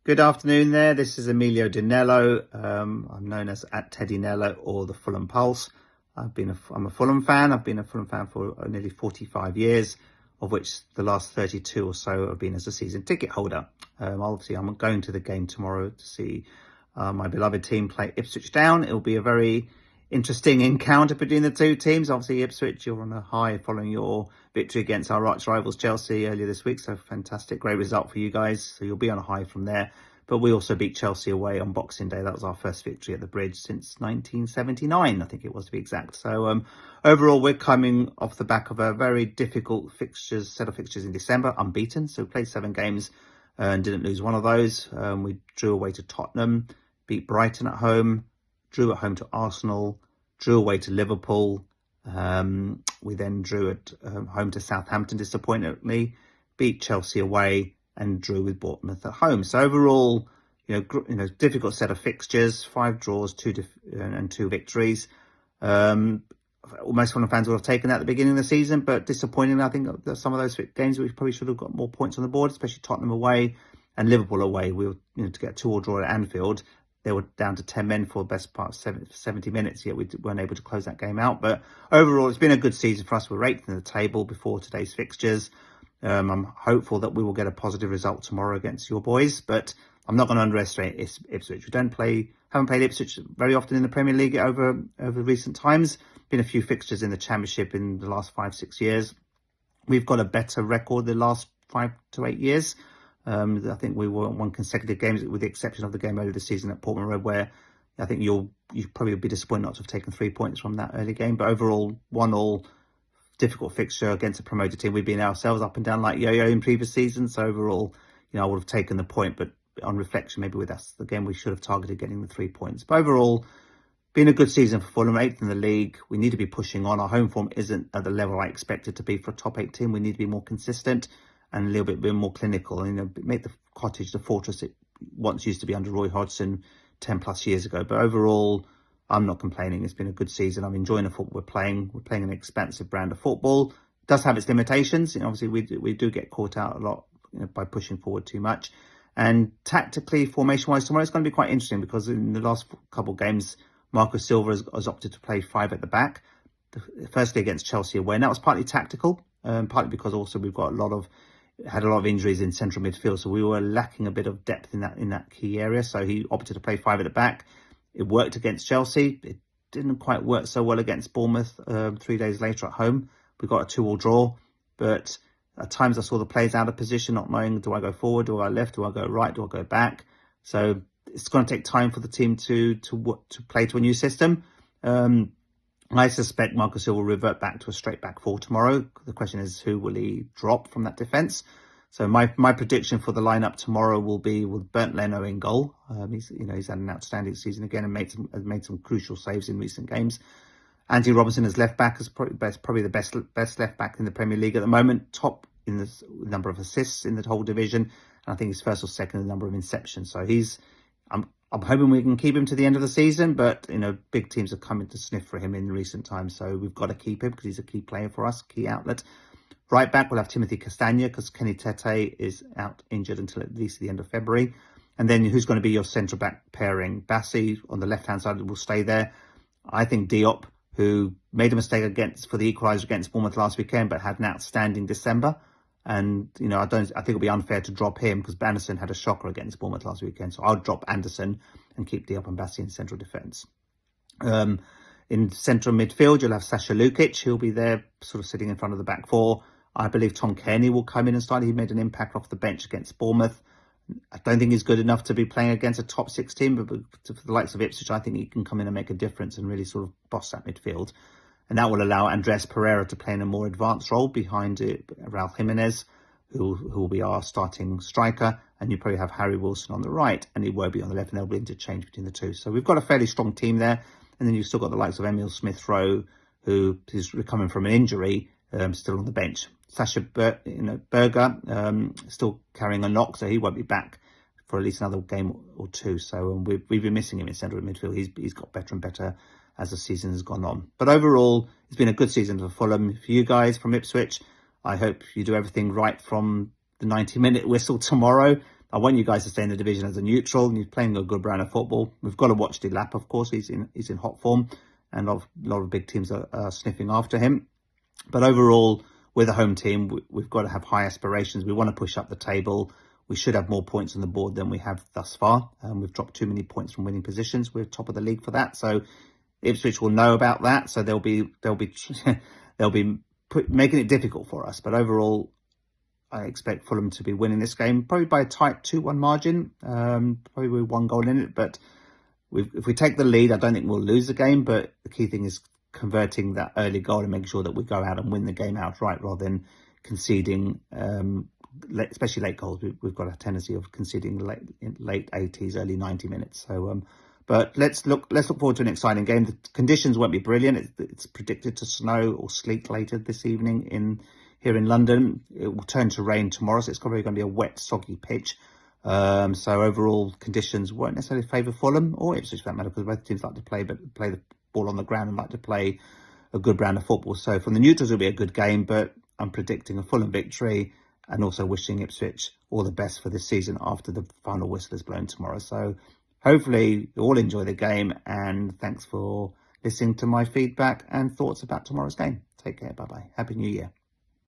Good afternoon there. This is Emilio Di Nello. I'm known as at Teddy Nello or the Fulham Pulse. I'm a Fulham fan. I've been a Fulham fan for nearly 45 years, of which the last 32 or so have been as a season ticket holder. Obviously, I'm going to the game tomorrow to see my beloved team play Ipswich Town. It'll be a very interesting encounter between the two teams. Obviously, Ipswich, you're on a high following your victory against our arch rivals Chelsea earlier this week. So fantastic, great result for you guys. So you'll be on a high from there. But we also beat Chelsea away on Boxing Day. That was our first victory at the Bridge since 1979, I think it was, to be exact. So overall, we're coming off the back of a very difficult set of fixtures in December, unbeaten. So we played 7 games and didn't lose one of those. We drew away to Tottenham, beat Brighton at home, drew at home to Arsenal, drew away to Liverpool. We then drew at home to Southampton, disappointingly, beat Chelsea away, and drew with Bournemouth at home. So overall, difficult set of fixtures, 5 draws, 2 victories. Most Fulham fans would have taken that at the beginning of the season, but disappointingly, I think that some of those games we probably should have got more points on the board, especially Tottenham away and Liverpool away. We were, to get a 2-2 draw at Anfield. They were down to 10 men for the best part of 70 minutes, yet we weren't able to close that game out. But overall, it's been a good season for us. We're 8th in the table before today's fixtures. I'm hopeful that we will get a positive result tomorrow against your boys, but I'm not going to underestimate Ipswich. We haven't played Ipswich very often in the Premier League over recent times. Been a few fixtures in the Championship in the last 5-6 years. We've got a better record the last 5 to 8 years. I think we won consecutive games, with the exception of the game earlier this season at Portman Road, where I think you probably would be disappointed not to have taken 3 points from that early game. But overall, 1-1. Difficult fixture against a promoted team. We've been ourselves up and down like yo-yo in previous seasons. So overall, I would have taken the point, but on reflection, maybe with us, again, we should have targeted getting the 3 points. But overall, been a good season for Fulham, 8th in the league. We need to be pushing on. Our home form isn't at the level I expect it to be for a top 8 team. We need to be more consistent and a little bit more clinical, and make the Cottage the fortress it once used to be under Roy Hodgson 10 plus years ago. But overall, I'm not complaining. It's been a good season. I'm enjoying the football we're playing. We're playing an expansive brand of football. It does have its limitations. Obviously, we do get caught out a lot by pushing forward too much. And tactically, formation-wise, tomorrow it's going to be quite interesting, because in the last couple of games, Marco Silva has opted to play 5 at the back. Firstly against Chelsea away, and that was partly tactical, partly because also we've got had a lot of injuries in central midfield, so we were lacking a bit of depth in that key area. So he opted to play 5 at the back. It worked against Chelsea. It didn't quite work so well against Bournemouth 3 days later at home. We got a 2-2 draw, but at times I saw the players out of position, not knowing, do I go forward, do I go left, do I go right, do I go back? So it's going to take time for the team to play to a new system. I suspect Marco Silva will revert back to a straight back 4 tomorrow. The question is, who will he drop from that defence? So my prediction for the lineup tomorrow will be with Bernd Leno in goal. He's had an outstanding season again and has made some crucial saves in recent games. Andy Robinson as left back is probably the best left back in the Premier League at the moment. Top in the number of assists in the whole division, and I think he's first or second in the number of interceptions. So I'm hoping we can keep him to the end of the season, but big teams have come in to sniff for him in recent times, so we've got to keep him because he's a key player for us, key outlet. Right back, we'll have Timothy Castagna because Kenny Tete is out injured until at least the end of February. And then who's going to be your central back pairing? Bassi on the left-hand side will stay there. I think Diop, who made a mistake for the equaliser against Bournemouth last weekend, but had an outstanding December. And, I think it'll be unfair to drop him because Anderson had a shocker against Bournemouth last weekend. So I'll drop Anderson and keep Diop and Bassi in central defence. In central midfield, you'll have Sasha Lukic, who'll be there sort of sitting in front of the back 4. I believe Tom Kearney will come in and start. He made an impact off the bench against Bournemouth. I don't think he's good enough to be playing against a top 6 team, but for the likes of Ipswich, I think he can come in and make a difference and really sort of boss that midfield. And that will allow Andres Pereira to play in a more advanced role behind Raul Jimenez, who will be our starting striker. And you probably have Harry Wilson on the right, and he won't be on the left, and there'll be interchange between the two. So we've got a fairly strong team there. And then you've still got the likes of Emil Smith-Rowe, who is recovering from an injury, still on the bench. Sasha Berger still carrying a knock, so he won't be back for at least another game or 2. So we've been missing him in central midfield. He's got better and better as the season has gone on. But overall, it's been a good season for Fulham. For you guys from Ipswich, I hope you do everything right from the 90-minute whistle tomorrow. I want you guys to stay in the division as a neutral. He's playing a good brand of football. We've got to watch Delap, of course. He's in hot form, and a lot of big teams are sniffing after him. But overall, we're the home team. We've got to have high aspirations. We want to push up the table. We should have more points on the board than we have thus far. We've dropped too many points from winning positions. We're top of the league for that. So Ipswich will know about that. So they'll be making it difficult for us. But overall, I expect Fulham to be winning this game, probably by a tight 2-1 margin, probably with 1 goal in it. But if we take the lead, I don't think we'll lose the game. But the key thing is converting that early goal and making sure that we go out and win the game outright rather than conceding, especially late goals. We've got a tendency of conceding late 80s, early 90 minutes. So, but let's look forward to an exciting game. The conditions won't be brilliant. It's predicted to snow or sleet later this evening here in London. It will turn to rain tomorrow, so it's probably going to be a wet, soggy pitch. So overall conditions won't necessarily favour Fulham or Ipswich for that matter, because both teams like to play the ball on the ground and like to play a good brand of football. So from the neutrals, it'll be a good game, but I'm predicting a Fulham victory and also wishing Ipswich all the best for this season after the final whistle is blown tomorrow. So hopefully you all enjoy the game, and thanks for listening to my feedback and thoughts about tomorrow's game. Take care. Bye-bye. Happy New Year.